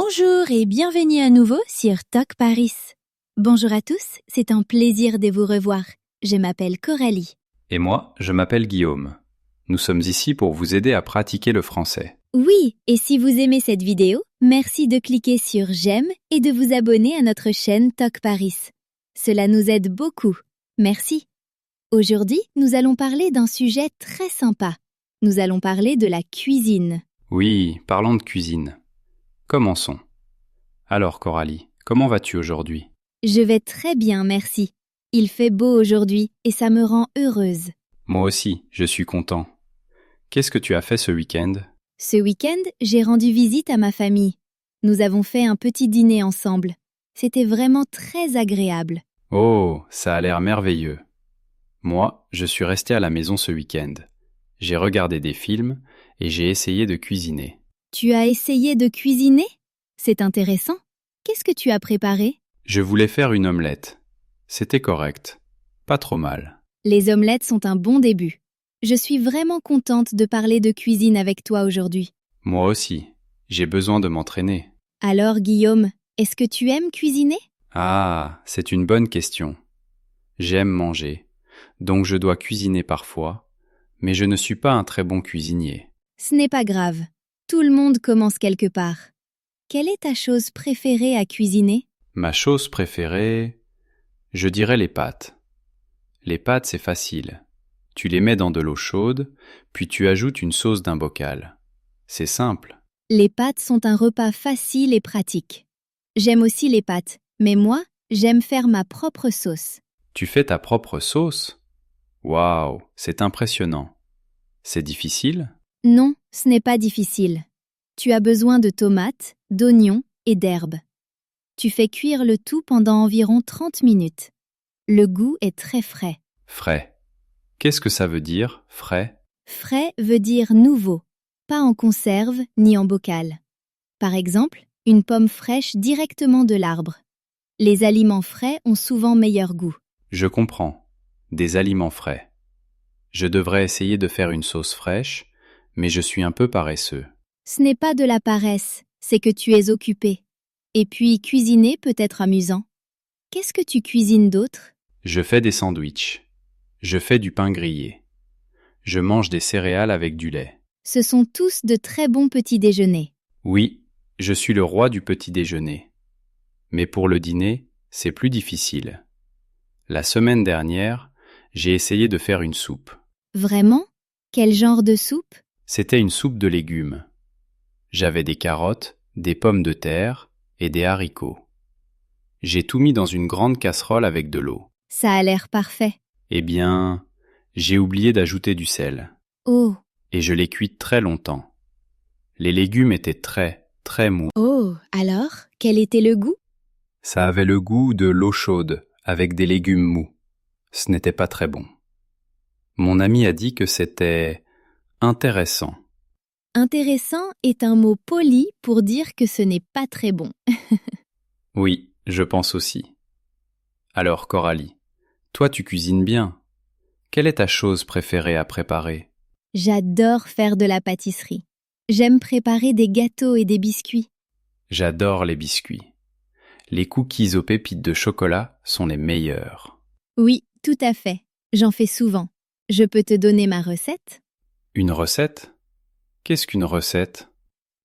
Bonjour et bienvenue à nouveau sur Talk Paris. Bonjour à tous, c'est un plaisir de vous revoir. Je m'appelle Coralie. Et moi, je m'appelle Guillaume. Nous sommes ici pour vous aider à pratiquer le français. Oui, et si vous aimez cette vidéo, merci de cliquer sur j'aime et de vous abonner à notre chaîne Talk Paris. Cela nous aide beaucoup. Merci. Aujourd'hui, nous allons parler d'un sujet très sympa. Nous allons parler de la cuisine. Oui, parlons de cuisine. Commençons. Alors Coralie, comment vas-tu aujourd'hui? Je vais très bien, merci. Il fait beau aujourd'hui et ça me rend heureuse. Moi aussi, je suis content. Qu'est-ce que tu as fait ce week-end? Ce week-end, j'ai rendu visite à ma famille. Nous avons fait un petit dîner ensemble. C'était vraiment très agréable. Oh, ça a l'air merveilleux. Moi, je suis resté à la maison ce week-end. J'ai regardé des films et j'ai essayé de cuisiner. Tu as essayé de cuisiner? C'est intéressant. Qu'est-ce que tu as préparé? Je voulais faire une omelette. C'était correct. Pas trop mal. Les omelettes sont un bon début. Je suis vraiment contente de parler de cuisine avec toi aujourd'hui. Moi aussi, j'ai besoin de m'entraîner. Alors, Guillaume, est-ce que tu aimes cuisiner? Ah, c'est une bonne question. J'aime manger, donc je dois cuisiner parfois, mais je ne suis pas un très bon cuisinier. Ce n'est pas grave. Tout le monde commence quelque part. Quelle est ta chose préférée à cuisiner? Ma chose préférée, je dirais les pâtes. Les pâtes, c'est facile. Tu les mets dans de l'eau chaude, puis tu ajoutes une sauce d'un bocal. C'est simple. Les pâtes sont un repas facile et pratique. J'aime aussi les pâtes, mais moi, j'aime faire ma propre sauce. Tu fais ta propre sauce? Waouh, c'est impressionnant. C'est difficile? Non, ce n'est pas difficile. Tu as besoin de tomates, d'oignons et d'herbes. Tu fais cuire le tout pendant environ 30 minutes. Le goût est très frais. Frais. Qu'est-ce que ça veut dire, frais? Frais veut dire nouveau, pas en conserve ni en bocal. Par exemple, une pomme fraîche directement de l'arbre. Les aliments frais ont souvent meilleur goût. Je comprends. Des aliments frais. Je devrais essayer de faire une sauce fraîche, mais je suis un peu paresseux. Ce n'est pas de la paresse, c'est que tu es occupé. Et puis, cuisiner peut être amusant. Qu'est-ce que tu cuisines d'autre? Je fais des sandwichs. Je fais du pain grillé. Je mange des céréales avec du lait. Ce sont tous de très bons petits déjeuners. Oui, je suis le roi du petit déjeuner. Mais pour le dîner, c'est plus difficile. La semaine dernière, j'ai essayé de faire une soupe. Vraiment? Quel genre de soupe? C'était une soupe de légumes. J'avais des carottes, des pommes de terre et des haricots. J'ai tout mis dans une grande casserole avec de l'eau. Ça a l'air parfait. Eh bien, j'ai oublié d'ajouter du sel. Oh! Et je l'ai cuite très longtemps. Les légumes étaient très, très mous. Oh! Alors, quel était le goût? Ça avait le goût de l'eau chaude avec des légumes mous. Ce n'était pas très bon. Mon ami a dit que c'était intéressant. Intéressant est un mot poli pour dire que ce n'est pas très bon. Oui, je pense aussi. Alors Coralie, toi tu cuisines bien. Quelle est ta chose préférée à préparer? J'adore faire de la pâtisserie. J'aime préparer des gâteaux et des biscuits. J'adore les biscuits. Les cookies aux pépites de chocolat sont les meilleurs. Oui, tout à fait. J'en fais souvent. Je peux te donner ma recette? Une recette? Qu'est-ce qu'une recette?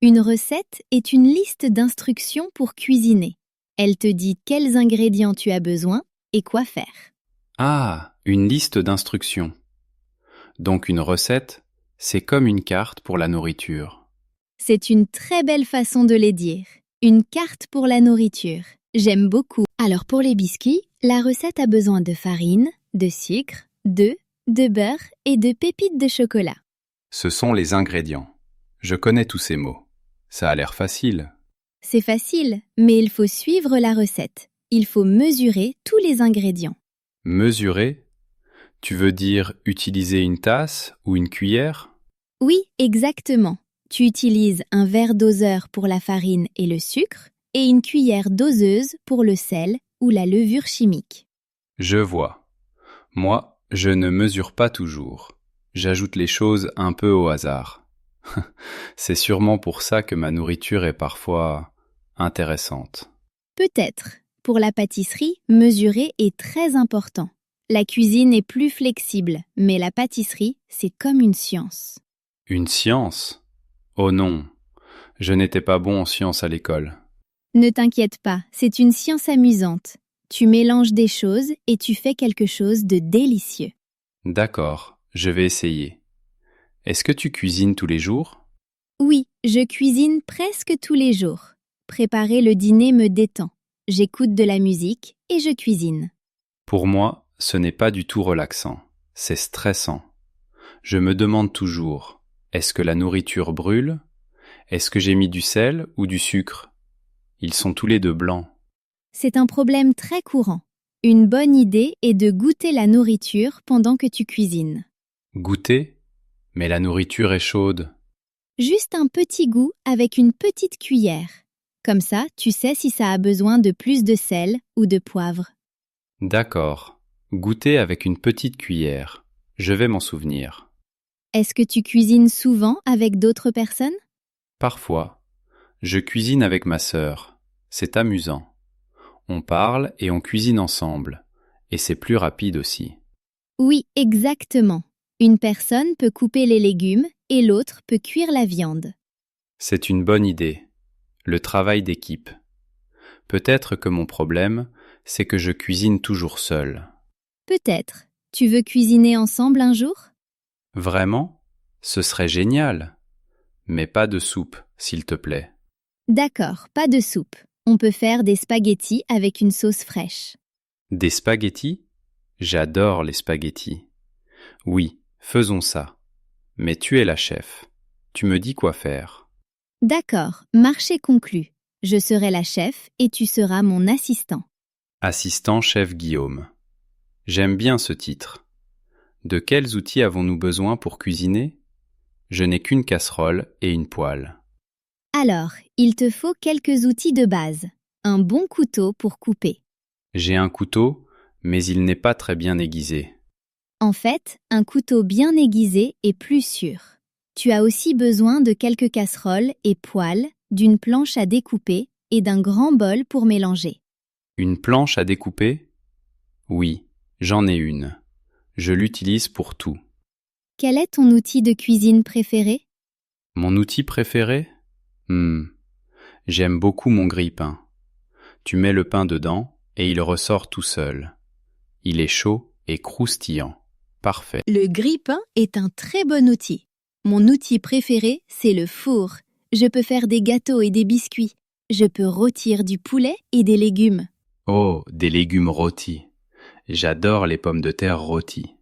Une recette est une liste d'instructions pour cuisiner. Elle te dit quels ingrédients tu as besoin et quoi faire. Ah, une liste d'instructions. Donc une recette, c'est comme une carte pour la nourriture. C'est une très belle façon de les dire. Une carte pour la nourriture. J'aime beaucoup. Alors pour les biscuits, la recette a besoin de farine, de sucre, d'œufs, de beurre et de pépites de chocolat. Ce sont les ingrédients. Je connais tous ces mots. Ça a l'air facile. C'est facile, mais il faut suivre la recette. Il faut mesurer tous les ingrédients. Mesurer? Tu veux dire utiliser une tasse ou une cuillère? Oui, exactement. Tu utilises un verre doseur pour la farine et le sucre et une cuillère doseuse pour le sel ou la levure chimique. Je vois. Moi, je ne mesure pas toujours. J'ajoute les choses un peu au hasard. C'est sûrement pour ça que ma nourriture est parfois Intéressante. Peut-être. Pour la pâtisserie, mesurer est très important. La cuisine est plus flexible, mais la pâtisserie, c'est comme une science. Une science? Oh non, je n'étais pas bon en sciences à l'école. Ne t'inquiète pas, c'est une science amusante. Tu mélanges des choses et tu fais quelque chose de délicieux. D'accord, je vais essayer. Est-ce que tu cuisines tous les jours? Oui, je cuisine presque tous les jours. Préparer le dîner me détend. J'écoute de la musique et je cuisine. Pour moi, ce n'est pas du tout relaxant. C'est stressant. Je me demande toujours, est-ce que la nourriture brûle? Est-ce que j'ai mis du sel ou du sucre? Ils sont tous les deux blancs. C'est un problème très courant. Une bonne idée est de goûter la nourriture pendant que tu cuisines. Goûter? Mais la nourriture est chaude. Juste un petit goût avec une petite cuillère. Comme ça, tu sais si ça a besoin de plus de sel ou de poivre. D'accord. Goûter avec une petite cuillère. Je vais m'en souvenir. Est-ce que tu cuisines souvent avec d'autres personnes? Parfois, je cuisine avec ma sœur. C'est amusant. On parle et on cuisine ensemble. Et c'est plus rapide aussi. Oui, exactement. Une personne peut couper les légumes et l'autre peut cuire la viande. C'est une bonne idée. Le travail d'équipe. Peut-être que mon problème, c'est que je cuisine toujours seul. Peut-être. Tu veux cuisiner ensemble un jour? Vraiment? Ce serait génial. Mais pas de soupe, s'il te plaît. D'accord, pas de soupe. On peut faire des spaghettis avec une sauce fraîche. Des spaghettis? J'adore les spaghettis. Oui, faisons ça. Mais tu es la chef. Tu me dis quoi faire. D'accord, marché conclu. Je serai la chef et tu seras mon assistant. Assistant chef Guillaume. J'aime bien ce titre. De quels outils avons-nous besoin pour cuisiner? Je n'ai qu'une casserole et une poêle. Alors, il te faut quelques outils de base. Un bon couteau pour couper. J'ai un couteau, mais il n'est pas très bien aiguisé. En fait, un couteau bien aiguisé est plus sûr. Tu as aussi besoin de quelques casseroles et poêles, d'une planche à découper et d'un grand bol pour mélanger. Une planche à découper? Oui, j'en ai une. Je l'utilise pour tout. Quel est ton outil de cuisine préféré? Mon outil préféré? J'aime beaucoup mon grille-pain. Tu mets le pain dedans et il ressort tout seul. Il est chaud et croustillant. Parfait. Le grille-pain est un très bon outil. Mon outil préféré, c'est le four. Je peux faire des gâteaux et des biscuits. Je peux rôtir du poulet et des légumes. Oh, des légumes rôtis. J'adore les pommes de terre rôties.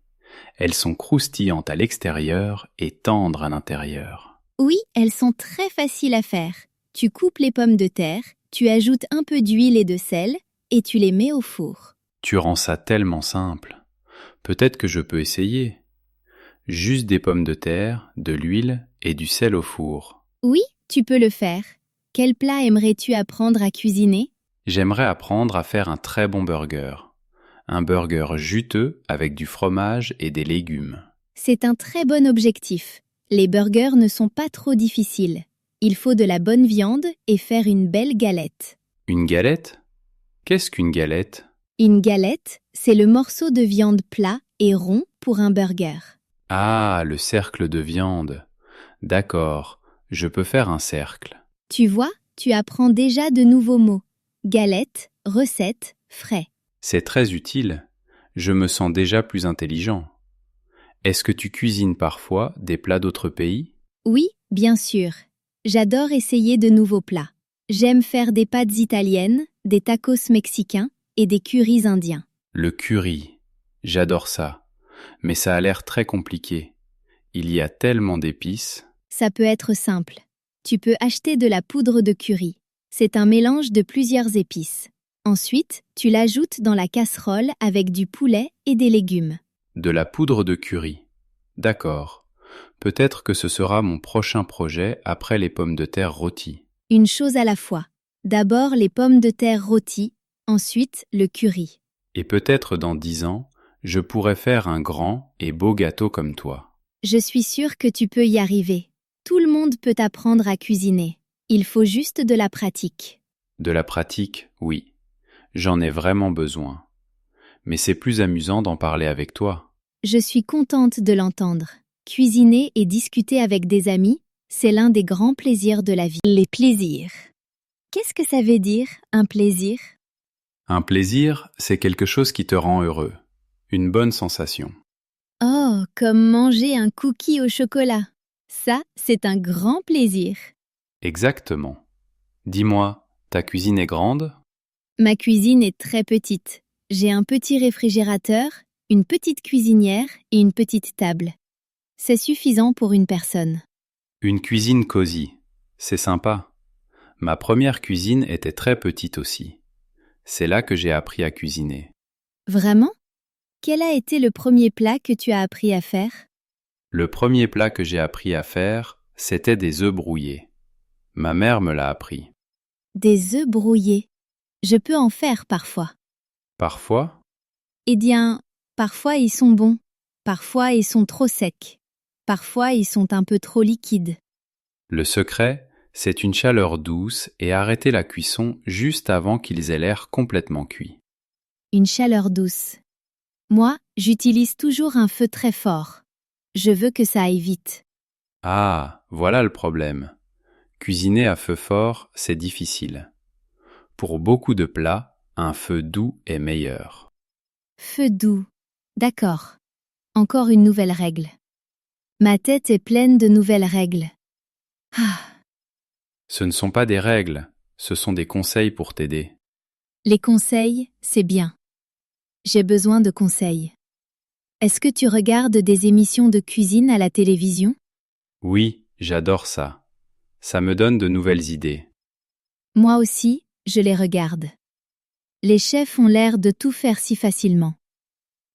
Elles sont croustillantes à l'extérieur et tendres à l'intérieur. Oui, elles sont très faciles à faire. Tu coupes les pommes de terre, tu ajoutes un peu d'huile et de sel et tu les mets au four. Tu rends ça tellement simple. Peut-être que je peux essayer. Juste des pommes de terre, de l'huile et du sel au four. Oui, tu peux le faire. Quel plat aimerais-tu apprendre à cuisiner? J'aimerais apprendre à faire un très bon burger. Un burger juteux avec du fromage et des légumes. C'est un très bon objectif. Les burgers ne sont pas trop difficiles. Il faut de la bonne viande et faire une belle galette. Une galette? Qu'est-ce qu'une galette? Une galette, c'est le morceau de viande plat et rond pour un burger. Ah, le cercle de viande. D'accord, je peux faire un cercle. Tu vois, tu apprends déjà de nouveaux mots. Galette, recette, frais. C'est très utile. Je me sens déjà plus intelligent. Est-ce que tu cuisines parfois des plats d'autres pays? Oui, bien sûr. J'adore essayer de nouveaux plats. J'aime faire des pâtes italiennes, des tacos mexicains et des currys indiens. Le curry. J'adore ça. Mais ça a l'air très compliqué. Il y a tellement d'épices. Ça peut être simple. Tu peux acheter de la poudre de curry. C'est un mélange de plusieurs épices. Ensuite, tu l'ajoutes dans la casserole avec du poulet et des légumes. De la poudre de curry. D'accord. Peut-être que ce sera mon prochain projet après les pommes de terre rôties. Une chose à la fois. D'abord les pommes de terre rôties, ensuite le curry. Et peut-être dans 10 ans, je pourrai faire un grand et beau gâteau comme toi. Je suis sûre que tu peux y arriver. Tout le monde peut apprendre à cuisiner. Il faut juste de la pratique. De la pratique, oui. J'en ai vraiment besoin. Mais c'est plus amusant d'en parler avec toi. Je suis contente de l'entendre. Cuisiner et discuter avec des amis, c'est l'un des grands plaisirs de la vie. Les plaisirs. Qu'est-ce que ça veut dire, un plaisir? Un plaisir, c'est quelque chose qui te rend heureux. Une bonne sensation. Oh, comme manger un cookie au chocolat. Ça, c'est un grand plaisir. Exactement. Dis-moi, ta cuisine est grande? Ma cuisine est très petite. J'ai un petit réfrigérateur, une petite cuisinière et une petite table. C'est suffisant pour une personne. Une cuisine cosy. C'est sympa. Ma première cuisine était très petite aussi. C'est là que j'ai appris à cuisiner. Vraiment? Quel a été le premier plat que tu as appris à faire? Le premier plat que j'ai appris à faire, c'était des œufs brouillés. Ma mère me l'a appris. Des œufs brouillés. Je peux en faire parfois. Parfois, Eh bien, parfois ils sont bons. Parfois ils sont trop secs. Parfois ils sont un peu trop liquides. le secret, c'est une chaleur douce et arrêter la cuisson juste avant qu'ils aient l'air complètement cuits. Une chaleur douce. Moi, j'utilise toujours un feu très fort. Je veux que ça aille vite. Ah, voilà le problème. Cuisiner à feu fort, c'est difficile. Pour beaucoup de plats, un feu doux est meilleur. Feu doux. D'accord. Encore une nouvelle règle. Ma tête est pleine de nouvelles règles. Ah, Ce ne sont pas des règles, ce sont des conseils pour t'aider. les conseils, c'est bien. J'ai besoin de conseils. Est-ce que tu regardes des émissions de cuisine à la télévision? Oui, j'adore ça. Ça me donne de nouvelles idées. Moi aussi, je les regarde. Les chefs ont l'air de tout faire si facilement.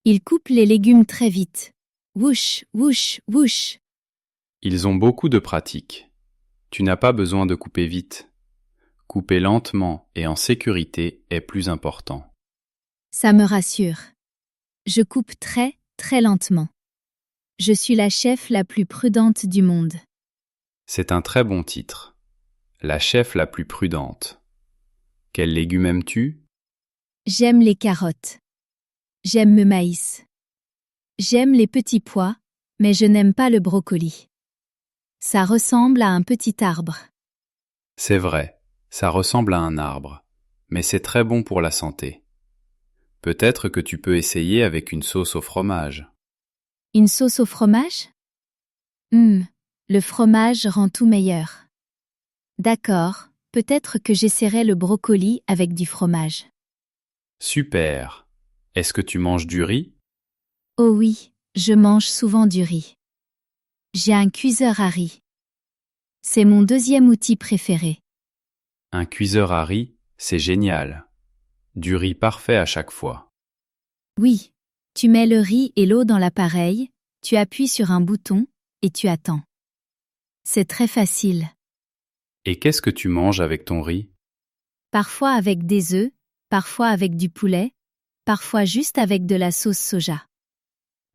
Ils coupent les légumes très vite. Whoosh, whoosh, whoosh. Ils ont beaucoup de pratique. Tu n'as pas besoin de couper vite. Couper lentement et en sécurité est plus important. Ça me rassure. Je coupe très, très lentement. Je suis la chef la plus prudente du monde. C'est un très bon titre. La chef la plus prudente. Quels légumes aimes-tu? J'aime les carottes. J'aime le maïs. J'aime les petits pois, mais je n'aime pas le brocoli. Ça ressemble à un petit arbre. C'est vrai, ça ressemble à un arbre, mais c'est très bon pour la santé. Peut-être que tu peux essayer avec une sauce au fromage. Une sauce au fromage? Le fromage rend tout meilleur. D'accord, peut-être que j'essaierai le brocoli avec du fromage. Super! Est-ce que tu manges du riz? Oh oui, je mange souvent du riz. J'ai un cuiseur à riz. C'est mon deuxième outil préféré. Un cuiseur à riz, c'est génial. Du riz parfait à chaque fois. Oui, tu mets le riz et l'eau dans l'appareil, tu appuies sur un bouton, et tu attends. C'est très facile. Et qu'est-ce que tu manges avec ton riz? Parfois avec des œufs, parfois avec du poulet, parfois juste avec de la sauce soja.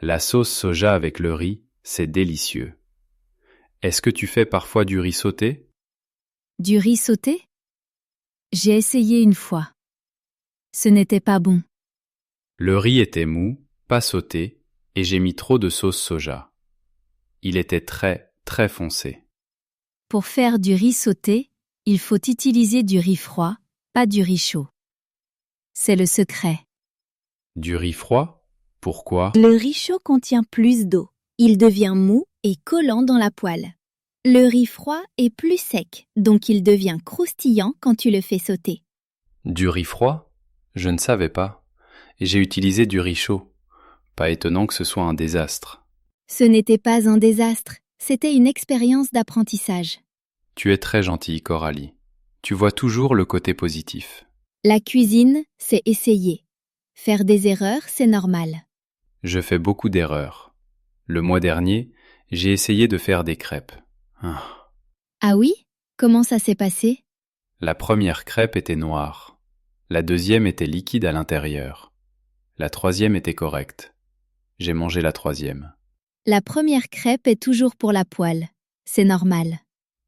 La sauce soja avec le riz, c'est délicieux. Est-ce que tu fais parfois du riz sauté? Du riz sauté? J'ai essayé une fois. Ce n'était pas bon. Le riz était mou, pas sauté, et j'ai mis trop de sauce soja. Il était très, très foncé. Pour faire du riz sauté, il faut utiliser du riz froid, pas du riz chaud. C'est le secret. Du riz froid? Pourquoi? Le riz chaud contient plus d'eau. Il devient mou et collant dans la poêle. Le riz froid est plus sec, donc il devient croustillant quand tu le fais sauter. Du riz froid? Je ne savais pas. Et j'ai utilisé du riz chaud. Pas étonnant que ce soit un désastre. Ce n'était pas un désastre, c'était une expérience d'apprentissage. Tu es très gentille, Coralie. Tu vois toujours le côté positif. La cuisine, c'est essayer. Faire des erreurs, c'est normal. Je fais beaucoup d'erreurs. Le mois dernier, j'ai essayé de faire des crêpes. Ah. Ah oui? Comment ça s'est passé? La première crêpe était noire. La deuxième était liquide à l'intérieur. La troisième était correcte. J'ai mangé la troisième. La première crêpe est toujours pour la poêle. C'est normal.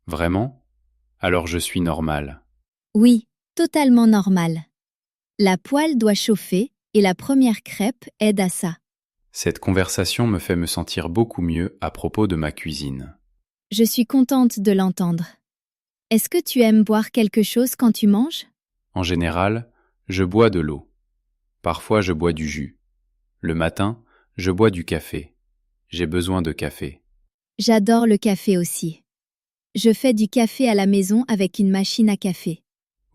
Vraiment? Alors je suis normal. Oui, Totalement normal. La poêle doit chauffer et la première crêpe aide à ça. Cette conversation me fait me sentir beaucoup mieux à propos de ma cuisine. Je suis contente de l'entendre. Est-ce que tu aimes boire quelque chose quand tu manges? En général, je bois de l'eau. Parfois, je bois du jus. Le matin, je bois du café. J'ai besoin de café. J'adore le café aussi. Je fais du café à la maison avec une machine à café.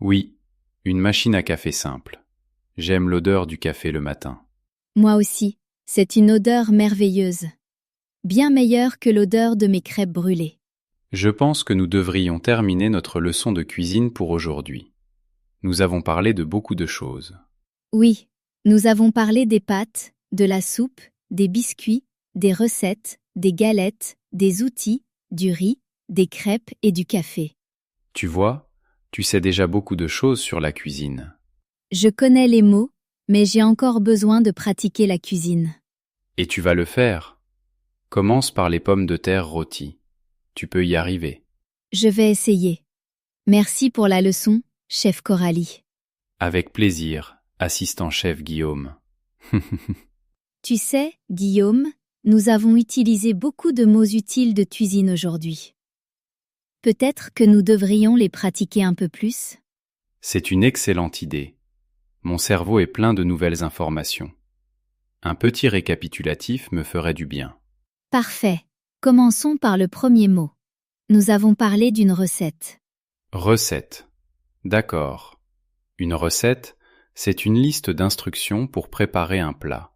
Oui, une machine à café simple. J'aime l'odeur du café le matin. Moi aussi, c'est une odeur merveilleuse. Bien meilleure que l'odeur de mes crêpes brûlées. Je pense que nous devrions terminer notre leçon de cuisine pour aujourd'hui. Nous avons parlé de beaucoup de choses. Oui, nous avons parlé des pâtes, de la soupe, des biscuits, des recettes, des galettes, des outils, du riz, des crêpes et du café. Tu vois, tu sais déjà beaucoup de choses sur la cuisine. Je connais les mots, mais j'ai encore besoin de pratiquer la cuisine. Et tu vas le faire. Commence par les pommes de terre rôties. Tu peux y arriver. Je vais essayer. Merci pour la leçon, chef Coralie. Avec plaisir, assistant-chef Guillaume. Tu sais, Guillaume, nous avons utilisé beaucoup de mots utiles de cuisine aujourd'hui. Peut-être que nous devrions les pratiquer un peu plus? C'est une excellente idée. Mon cerveau est plein de nouvelles informations. Un petit récapitulatif me ferait du bien. Parfait. Commençons par le premier mot. Nous avons parlé d'une recette. Recette. D'accord. Une recette, c'est une liste d'instructions pour préparer un plat.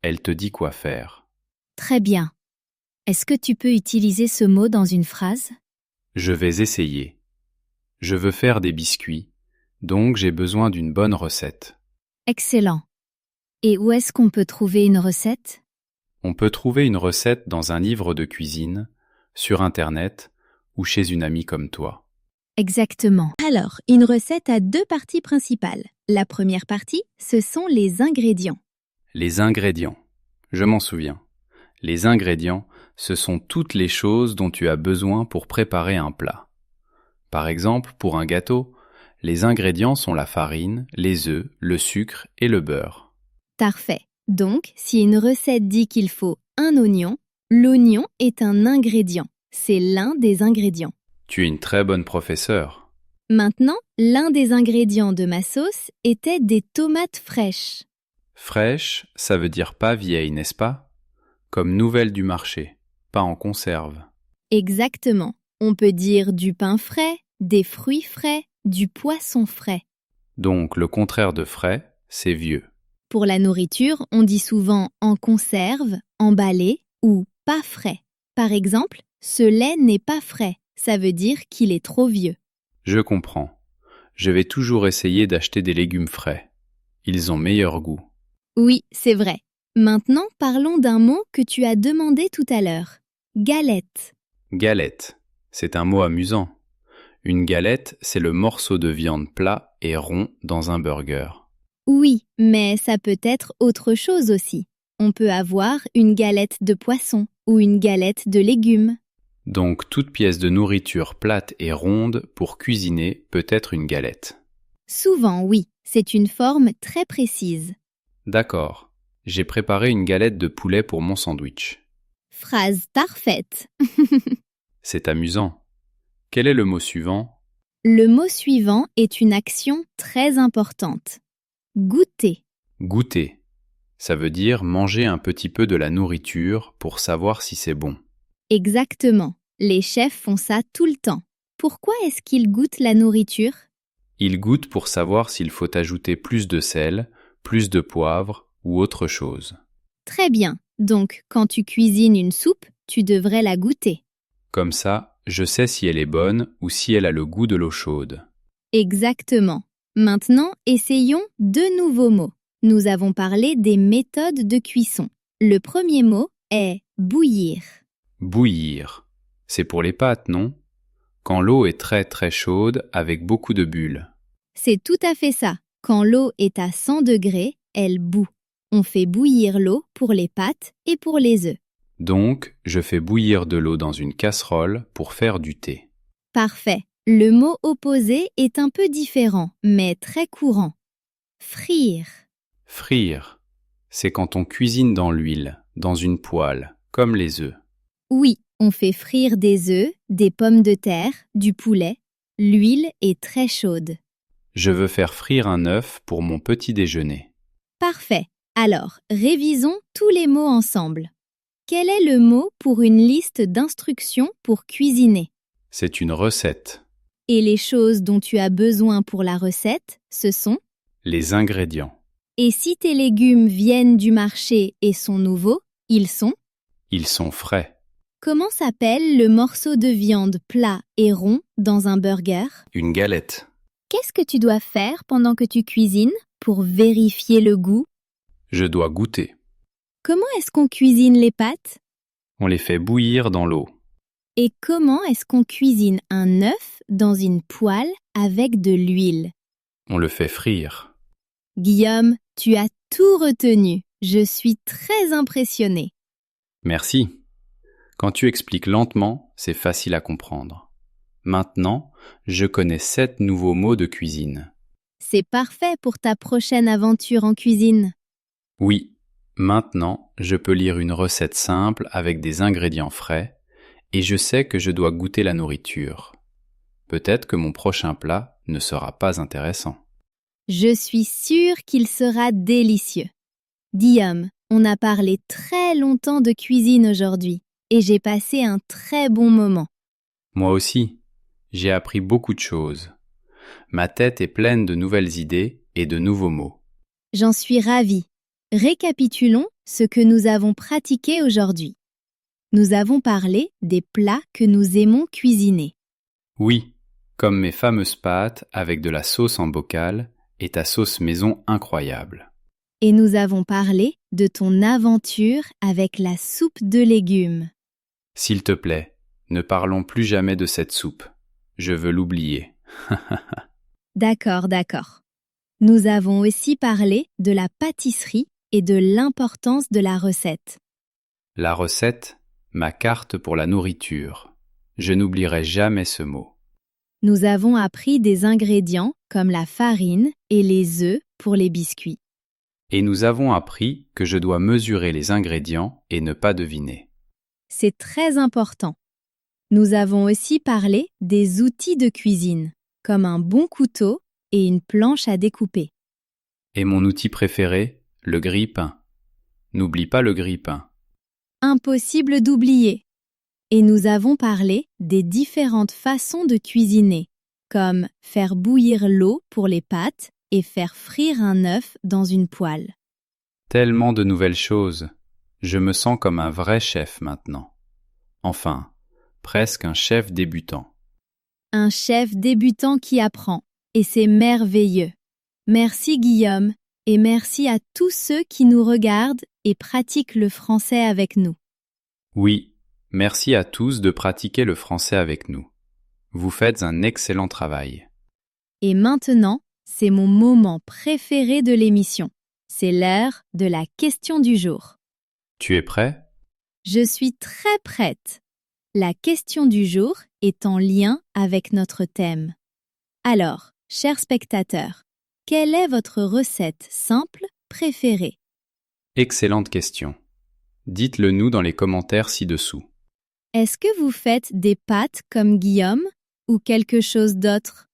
Elle te dit quoi faire. Très bien. Est-ce que tu peux utiliser ce mot dans une phrase? Je vais essayer. Je veux faire des biscuits, donc j'ai besoin d'une bonne recette. Excellent. Et où est-ce qu'on peut trouver une recette? On peut trouver une recette dans un livre de cuisine, sur Internet ou chez une amie comme toi. Exactement. Alors, une recette a deux parties principales. La première partie, ce sont les ingrédients. Les ingrédients. Je m'en souviens. Les ingrédients, ce sont toutes les choses dont tu as besoin pour préparer un plat. Par exemple, pour un gâteau, les ingrédients sont la farine, les œufs, le sucre et le beurre. Parfait. Donc, si une recette dit qu'il faut un oignon, l'oignon est un ingrédient. C'est l'un des ingrédients. Tu es une très bonne professeure. Maintenant, l'un des ingrédients de ma sauce était des tomates fraîches. Fraîche, ça veut dire pas vieille, n'est-ce pas? Comme nouvelle du marché, pas en conserve. Exactement. On peut dire du pain frais, des fruits frais, du poisson frais. Donc le contraire de frais, c'est vieux. Pour la nourriture, on dit souvent en conserve, emballé ou pas frais. Par exemple, ce lait n'est pas frais. Ça veut dire qu'il est trop vieux. Je comprends. Je vais toujours essayer d'acheter des légumes frais. Ils ont meilleur goût. Oui, c'est vrai. Maintenant, parlons d'un mot que tu as demandé tout à l'heure. Galette. Galette. C'est un mot amusant. Une galette, c'est le morceau de viande plat et rond dans un burger. Oui, mais ça peut être autre chose aussi. On peut avoir une galette de poisson ou une galette de légumes. Donc toute pièce de nourriture plate et ronde pour cuisiner peut être une galette. Souvent, oui, c'est une forme très précise. D'accord. J'ai préparé une galette de poulet pour mon sandwich. Phrase parfaite. C'est amusant. Quel est le mot suivant? Le mot suivant est une action très importante. Goûter. Goûter. Ça veut dire manger un petit peu de la nourriture pour savoir si c'est bon. Exactement. Les chefs font ça tout le temps. Pourquoi est-ce qu'ils goûtent la nourriture? Ils goûtent pour savoir s'il faut ajouter plus de sel, plus de poivre ou autre chose. Très bien. Donc, quand tu cuisines une soupe, tu devrais la goûter. Comme ça, je sais si elle est bonne ou si elle a le goût de l'eau chaude. Exactement. Maintenant, essayons deux nouveaux mots. Nous avons parlé des méthodes de cuisson. Le premier mot est bouillir. Bouillir. C'est pour les pâtes, non? Quand l'eau est très très chaude avec beaucoup de bulles. C'est tout à fait ça. Quand l'eau est à 100 degrés, elle bout. On fait bouillir l'eau pour les pâtes et pour les œufs. Donc, je fais bouillir de l'eau dans une casserole pour faire du thé. Parfait. Le mot opposé est un peu différent, mais très courant. Frire. Frire, c'est quand on cuisine dans l'huile, dans une poêle, comme les œufs. Oui, on fait frire des œufs, des pommes de terre, du poulet. L'huile est très chaude. Je veux faire frire un œuf pour mon petit déjeuner. Parfait. Alors, révisons tous les mots ensemble. Quel est le mot pour une liste d'instructions pour cuisiner? C'est une recette. Et les choses dont tu as besoin pour la recette, ce sont? Les ingrédients. Et si tes légumes viennent du marché et sont nouveaux, ils sont? Ils sont frais. Comment s'appelle le morceau de viande plat et rond dans un burger? Une galette. Qu'est-ce que tu dois faire pendant que tu cuisines pour vérifier le goût? Je dois goûter. Comment est-ce qu'on cuisine les pâtes? On les fait bouillir dans l'eau. Et comment est-ce qu'on cuisine un œuf dans une poêle avec de l'huile? On le fait frire. Guillaume, tu as tout retenu. Je suis très impressionnée. Merci. Quand tu expliques lentement, c'est facile à comprendre. Maintenant, je connais 7 nouveaux mots de cuisine. C'est parfait pour ta prochaine aventure en cuisine. Oui, maintenant, je peux lire une recette simple avec des ingrédients frais et je sais que je dois goûter la nourriture. Peut-être que mon prochain plat ne sera pas intéressant. Je suis sûre qu'il sera délicieux. Guillaume, on a parlé très longtemps de cuisine aujourd'hui et j'ai passé un très bon moment. Moi aussi, j'ai appris beaucoup de choses. Ma tête est pleine de nouvelles idées et de nouveaux mots. J'en suis ravie. Récapitulons ce que nous avons pratiqué aujourd'hui. Nous avons parlé des plats que nous aimons cuisiner. Oui, comme mes fameuses pâtes avec de la sauce en bocal et ta sauce maison incroyable. Et nous avons parlé de ton aventure avec la soupe de légumes. S'il te plaît, ne parlons plus jamais de cette soupe. Je veux l'oublier. D'accord. Nous avons aussi parlé de la pâtisserie et de l'importance de la recette. La recette, ma carte pour la nourriture. Je n'oublierai jamais ce mot. Nous avons appris des ingrédients comme la farine et les œufs pour les biscuits. Et nous avons appris que je dois mesurer les ingrédients et ne pas deviner. C'est très important. Nous avons aussi parlé des outils de cuisine, comme un bon couteau et une planche à découper. Et mon outil préféré, le grille-pain. N'oublie pas le grille-pain. Impossible d'oublier. Et nous avons parlé des différentes façons de cuisiner, comme faire bouillir l'eau pour les pâtes et faire frire un œuf dans une poêle. Tellement de nouvelles choses. Je me sens comme un vrai chef maintenant. Enfin, presque un chef débutant. Un chef débutant qui apprend, et c'est merveilleux. Merci Guillaume, et merci à tous ceux qui nous regardent et pratiquent le français avec nous. Oui, merci à tous de pratiquer le français avec nous. Vous faites un excellent travail. Et maintenant, c'est mon moment préféré de l'émission. C'est l'heure de la question du jour. Tu es prêt? Je suis très prête. La question du jour est en lien avec notre thème. Alors, chers spectateurs, quelle est votre recette simple préférée? Excellente question. Dites-le nous dans les commentaires ci-dessous. Est-ce que vous faites des pâtes comme Guillaume ou quelque chose d'autre?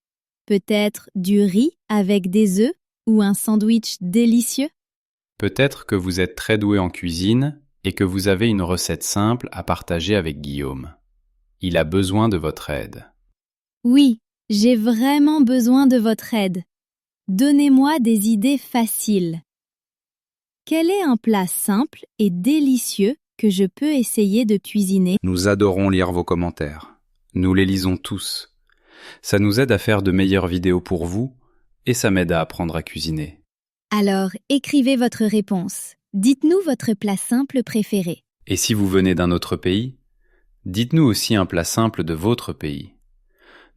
Peut-être du riz avec des œufs ou un sandwich délicieux? Peut-être que vous êtes très doué en cuisine et que vous avez une recette simple à partager avec Guillaume. Il a besoin de votre aide. Oui, j'ai vraiment besoin de votre aide. Donnez-moi des idées faciles. Quel est un plat simple et délicieux que je peux essayer de cuisiner? Nous adorons lire vos commentaires. Nous les lisons tous. Ça nous aide à faire de meilleures vidéos pour vous et ça m'aide à apprendre à cuisiner. Alors, écrivez votre réponse. Dites-nous votre plat simple préféré. Et si vous venez d'un autre pays, dites-nous aussi un plat simple de votre pays.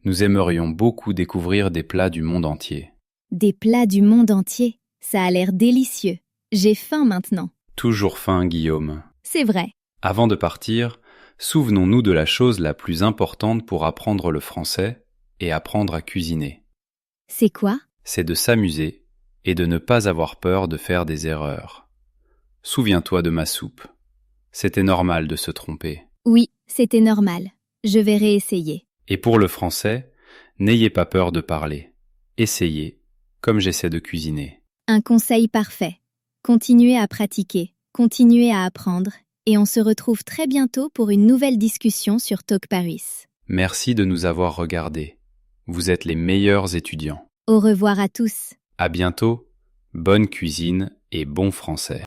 Nous aimerions beaucoup découvrir des plats du monde entier. Des plats du monde entier, ça a l'air délicieux. J'ai faim maintenant. Toujours faim, Guillaume. C'est vrai. Avant de partir, souvenons-nous de la chose la plus importante pour apprendre le français, et apprendre à cuisiner. C'est quoi? C'est de s'amuser et de ne pas avoir peur de faire des erreurs. Souviens-toi de ma soupe. C'était normal de se tromper. Oui, c'était normal. Je vais réessayer. Et pour le français, n'ayez pas peur de parler. Essayez, comme j'essaie de cuisiner. Un conseil parfait. Continuez à pratiquer, continuez à apprendre, et on se retrouve très bientôt pour une nouvelle discussion sur Talk Paris. Merci de nous avoir regardés. Vous êtes les meilleurs étudiants. Au revoir à tous. À bientôt, bonne cuisine et bon français.